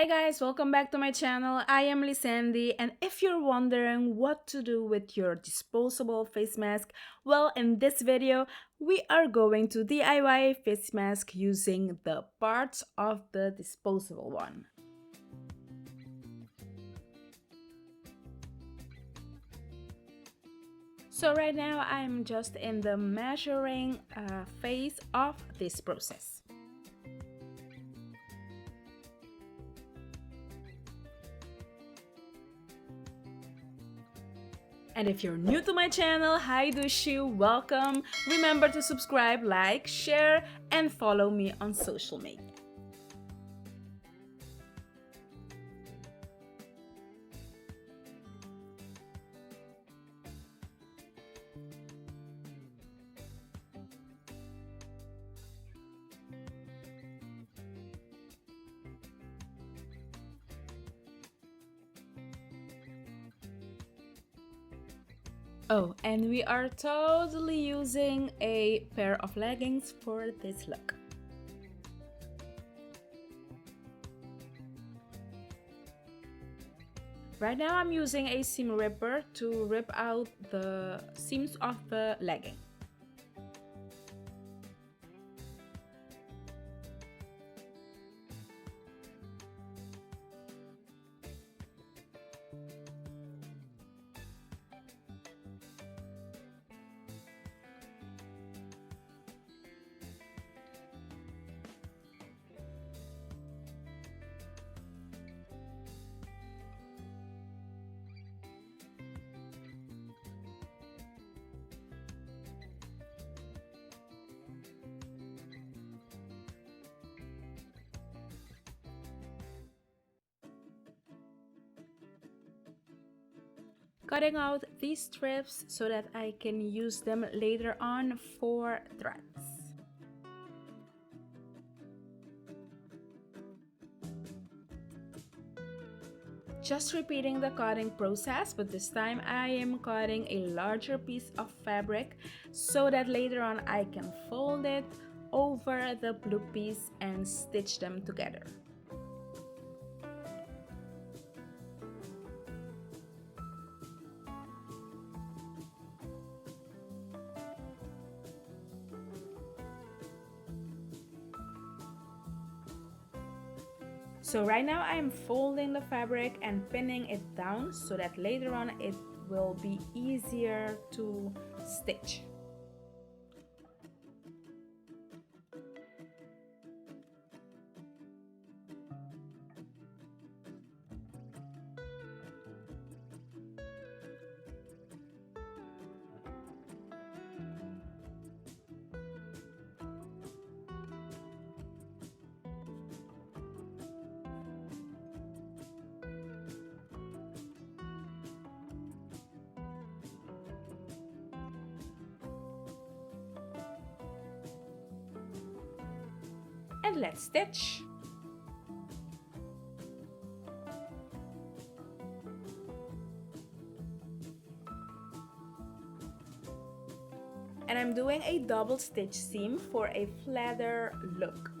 Hi guys, welcome back to my channel. I am Lisandy, and if you're wondering what to do with your disposable face mask, well, in this video we are going to DIY face mask using the parts of the disposable one. So right now I'm just in the measuring phase of this process. And if you're new to my channel, hi Dushu, welcome. Remember to subscribe, like, share, and follow me on social media. Oh, and we are totally using a pair of leggings for this look. Right now I'm using a seam ripper to rip out the seams of the legging. Cutting out these strips so that I can use them later on for threads. Just repeating the cutting process, but this time I am cutting a larger piece of fabric so that later on I can fold it over the blue piece and stitch them together. So right now I am folding the fabric and pinning it down so that later on it will be easier to stitch. And let's stitch. And I'm doing a double stitch seam for a flatter look.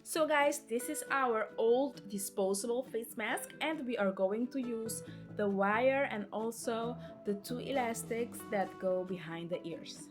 So guys, this is our old disposable face mask, and we are going to use the wire and also the two elastics that go behind the ears.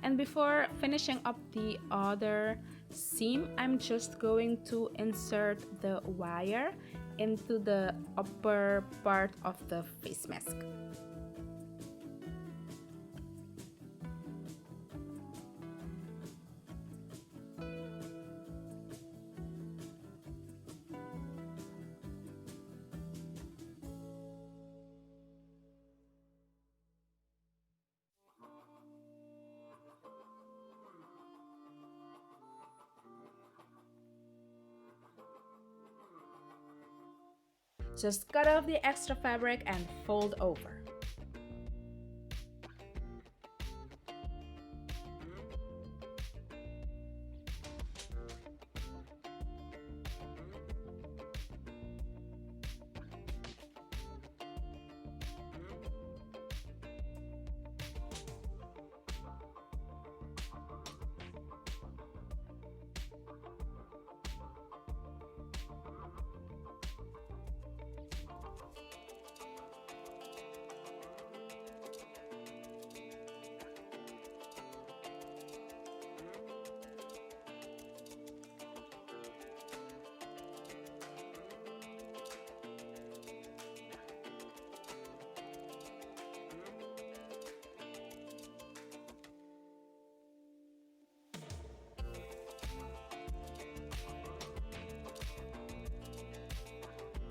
And before finishing up the other seam, I'm just going to insert the wire into the upper part of the face mask. Just cut off the extra fabric and fold over.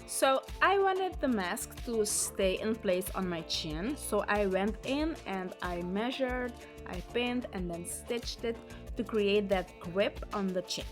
So I wanted the mask to stay in place on my chin, so I went in and I measured, I pinned and then stitched it to create that grip on the chin.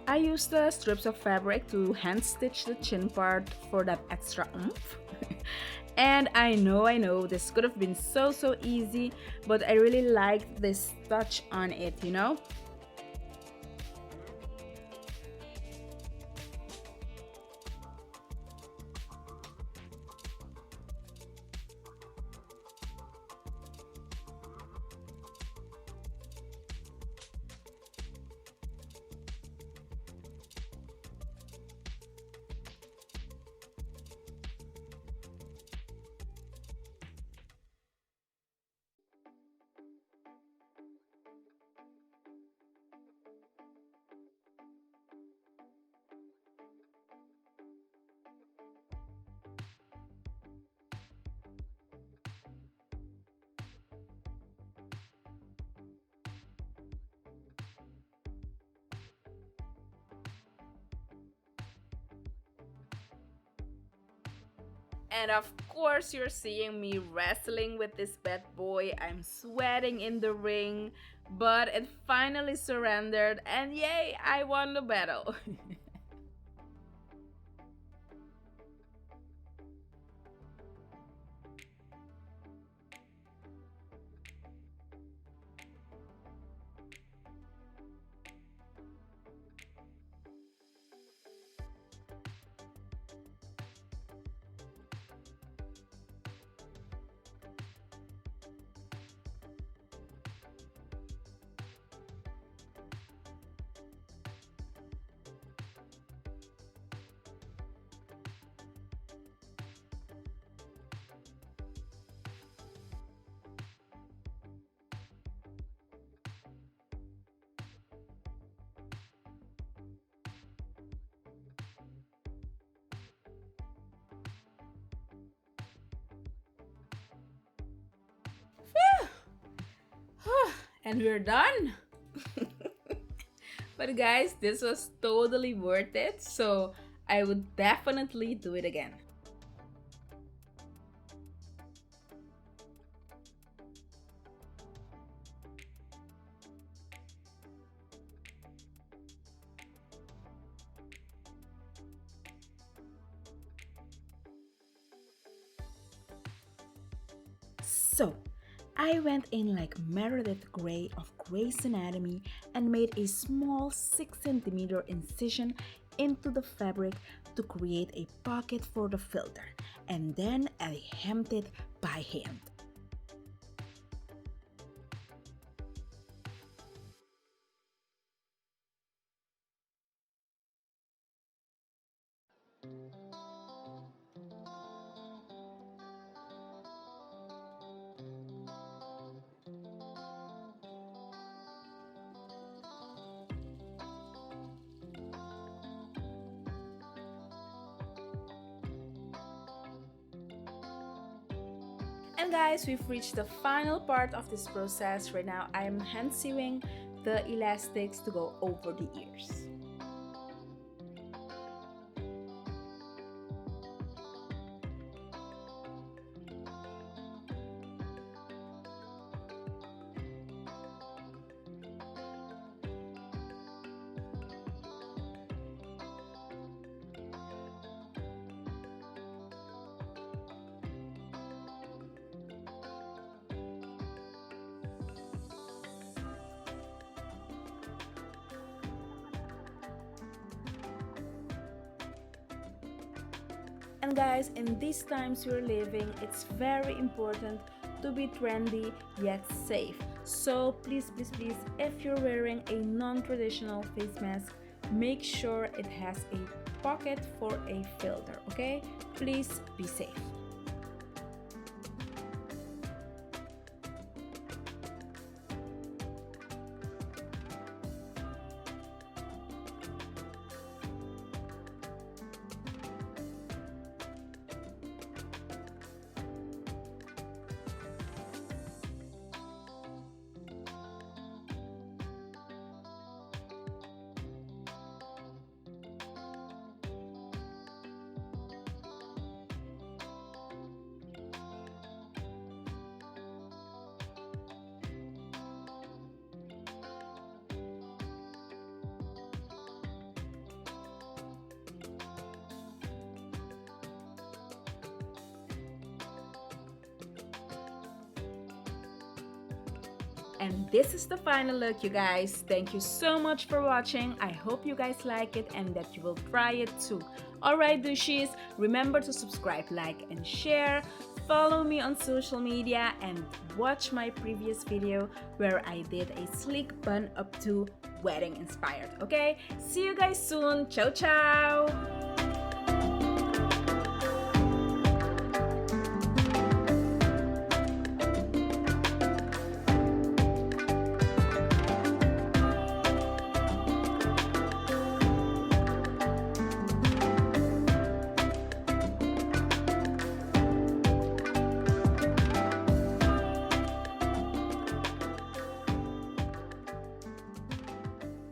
I used the strips of fabric to hand stitch the chin part for that extra oomph. And I know, this could have been so easy, but I really liked this touch on it, you know? And of course, you're seeing me wrestling with this bad boy. I'm sweating in the ring, but it finally surrendered, and yay, I won the battle. And we're done. But guys, this was totally worth it, so I would definitely do it again. So I went in like Meredith Grey of Grey's Anatomy and made a small 6 cm incision into the fabric to create a pocket for the filter, and then I hemmed it by hand. And guys, we've reached the final part of this process. Right now I am hand sewing the elastics to go over the ears. And guys, in these times we're living, it's very important to be trendy yet safe. So please, please, please, if you're wearing a non-traditional face mask, make sure it has a pocket for a filter, okay? Please be safe. And this is the final look, you guys. Thank you so much for watching. I hope you guys like it and that you will try it too. Alright, douchies, remember to subscribe, like, and share. Follow me on social media and watch my previous video where I did a sleek bun up to wedding inspired, okay? See you guys soon. Ciao, ciao!